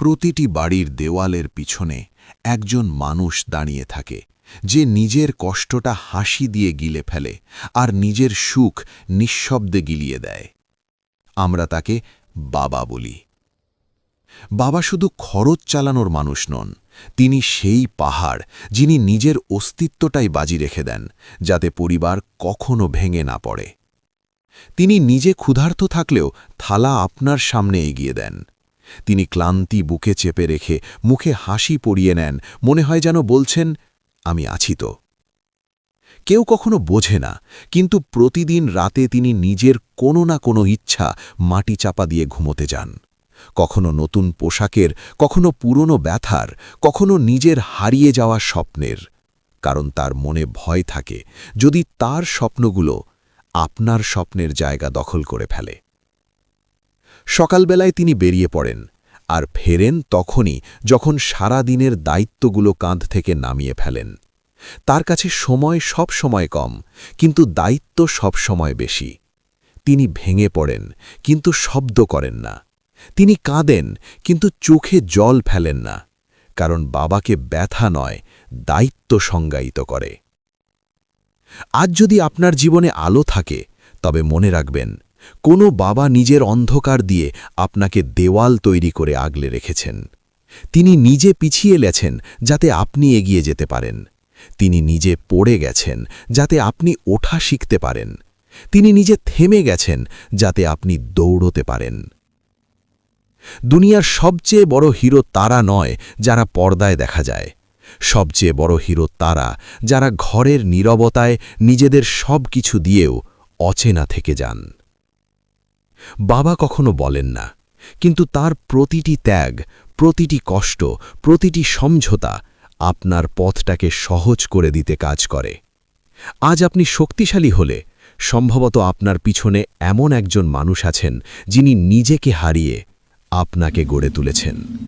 প্রতিটি বাড়ির দেওয়ালের পিছনে একজন মানুষ দাঁড়িয়ে থাকে, যে নিজের কষ্টটা হাসি দিয়ে গিলে ফেলে আর নিজের সুখ নিঃশব্দে গিলিয়ে দেয়। আমরা তাকে বাবা বলি। বাবা শুধু খরচ চালানোর মানুষ নন, তিনি সেই পাহাড় যিনি নিজের অস্তিত্বটাই বাজি রেখে দেন, যাতে পরিবার কখনো ভেঙে না পড়ে। তিনি নিজে ক্ষুধার্ত থাকলেও থালা আপনার সামনে এগিয়ে দেন। তিনি ক্লান্তি বুকে চেপে রেখে মুখে হাসি পরিয়ে নেন, মনে হয় যেন বলছেন, আমি আছি তো। কেউ কখনো বোঝে না, কিন্তু প্রতিদিন রাতে তিনি নিজের কোনো না কোনো ইচ্ছা মাটি চাপা দিয়ে ঘুমোতে যান। কখনো নতুন পোশাকের, কখনো পুরনো ব্যথার, কখনো নিজের হারিয়ে যাওয়া স্বপ্নের, কারণ তার মনে ভয় থাকে যদি তার স্বপ্নগুলো আপনার স্বপ্নের জায়গা দখল করে ফেলে। সকালবেলায় তিনি বেরিয়ে পড়েন, আর ফেরেন তখনই যখন সারা দিনের দায়িত্বগুলো কাঁধ থেকে নামিয়ে ফেলেন। তার কাছে সময় সব সময় কম, কিন্তু দায়িত্ব সব সময় বেশি। তিনি ভেঙে পড়েন, কিন্তু শব্দ করেন না। তিনি কাঁদেন, কিন্তু চোখে জল ফেলেন না, কারণ বাবাকে ব্যথা নয়, দায়িত্ব সংজ্ঞায়িত করে। আজ যদি আপনার জীবনে আলো থাকে, তবে মনে রাখবেন, কোনো বাবা নিজের অন্ধকার দিয়ে আপনাকে দেওয়াল তৈরি করে আগলে রেখেছেন। তিনি নিজে পিছিয়ে গেছেন যাতে আপনি এগিয়ে যেতে পারেন। তিনি নিজে পড়ে গেছেন যাতে আপনি ওঠা শিখতে পারেন। তিনি নিজে থেমে গেছেন যাতে আপনি দৌড়তে পারেন। দুনিয়ার সবচেয়ে বড় হিরো তারা নয় যারা পর্দায় দেখা যায়। সবচেয়ে বড় হিরো তারা যারা ঘরের নীরবতায় নিজেদের সব কিছু দিয়েও অচেনা থেকে যান। বাবা কখনো বলেন না, কিন্তু তার প্রতিটি ত্যাগ, প্রতিটি কষ্ট, প্রতিটি সমঝোতা আপনার পথটাকে সহজ করে দিতে কাজ করে। আজ আপনি শক্তিশালী হলে সম্ভবত আপনার পিছনে এমন একজন মানুষ আছেন যিনি নিজেকে হারিয়ে আপনাকে গড়ে তুলেছেন।